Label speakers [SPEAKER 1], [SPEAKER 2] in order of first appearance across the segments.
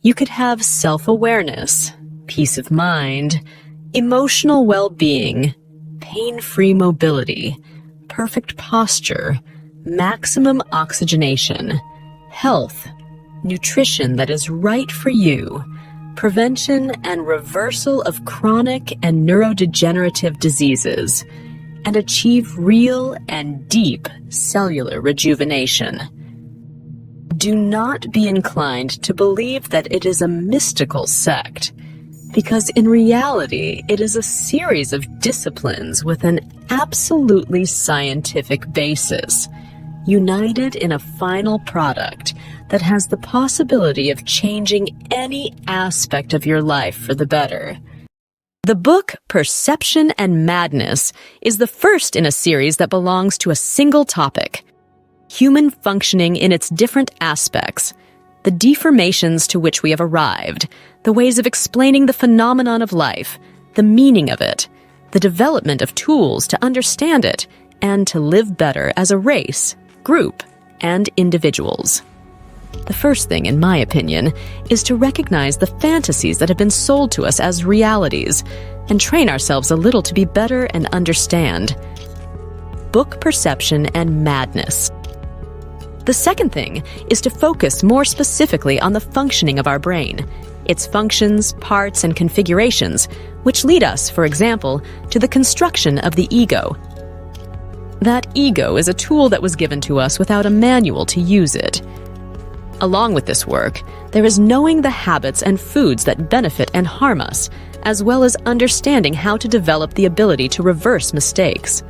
[SPEAKER 1] You could have self-awareness, peace of mind, emotional well-being, pain-free mobility, perfect posture, maximum oxygenation, health, nutrition that is right for you, prevention and reversal of chronic and neurodegenerative diseases, and achieve real and deep cellular rejuvenation. Do not be inclined to believe that it is a mystical sect, because in reality, it is a series of disciplines with an absolutely scientific basis, united in a final product that has the possibility of changing any aspect of your life for the better. The book Perception and Madness is the first in a series that belongs to a single topic: human functioning in its different aspects, the deformations to which we have arrived, the ways of explaining the phenomenon of life, the meaning of it, the development of tools to understand it, and to live better as a race, group, and individuals. The first thing, in my opinion, is to recognize the fantasies that have been sold to us as realities and train ourselves a little to be better and understand. Book Perception and Madness. The second thing is to focus more specifically on the functioning of our brain, its functions, parts, and configurations, which lead us, for example, to the construction of the ego. That ego is a tool that was given to us without a manual to use it. Along with this work, there is knowing the habits and foods that benefit and harm us, as well as understanding how to develop the ability to reverse mistakes.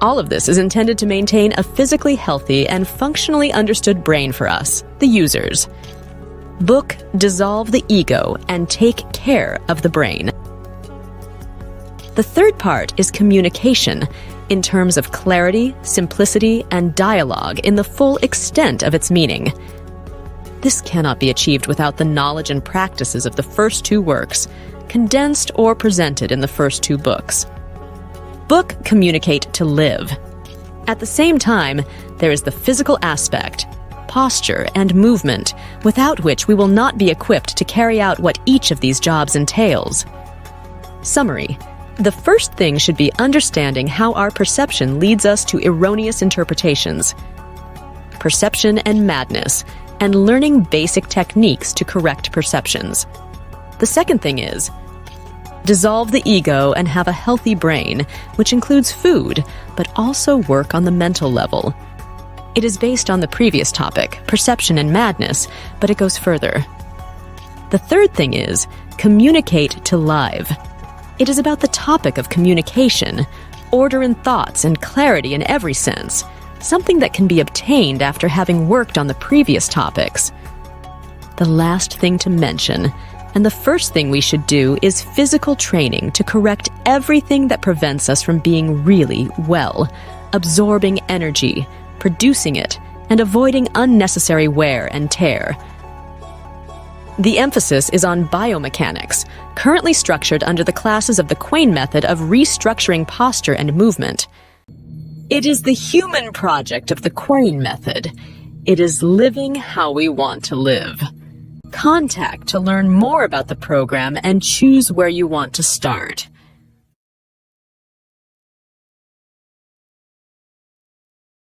[SPEAKER 1] All of this is intended to maintain a physically healthy and functionally understood brain for us, the users. Book Dissolve the Ego and Take Care of the Brain. The third part is communication, in terms of clarity, simplicity, and dialogue in the full extent of its meaning. This cannot be achieved without the knowledge and practices of the first two works, condensed or presented in the first two books. Book Communicate to Live. At the same time, there is the physical aspect, posture, and movement, without which we will not be equipped to carry out what each of these jobs entails. Summary. The first thing should be understanding how our perception leads us to erroneous interpretations. Perception and madness, and learning basic techniques to correct perceptions. The second thing is dissolve the ego and have a healthy brain, which includes food, but also work on the mental level. It is based on the previous topic, perception and madness, but it goes further. The third thing is communicate to live. It is about the topic of communication, order in thoughts and clarity in every sense, something that can be obtained after having worked on the previous topics. The last thing to mention, and the first thing we should do, is physical training to correct everything that prevents us from being really well, absorbing energy, producing it, and avoiding unnecessary wear and tear. The emphasis is on biomechanics, currently structured under the classes of the Quain method of restructuring posture and movement. It is the human project of the Quain method. It is living how we want to live. Contact to learn more about the program and choose where you want to start.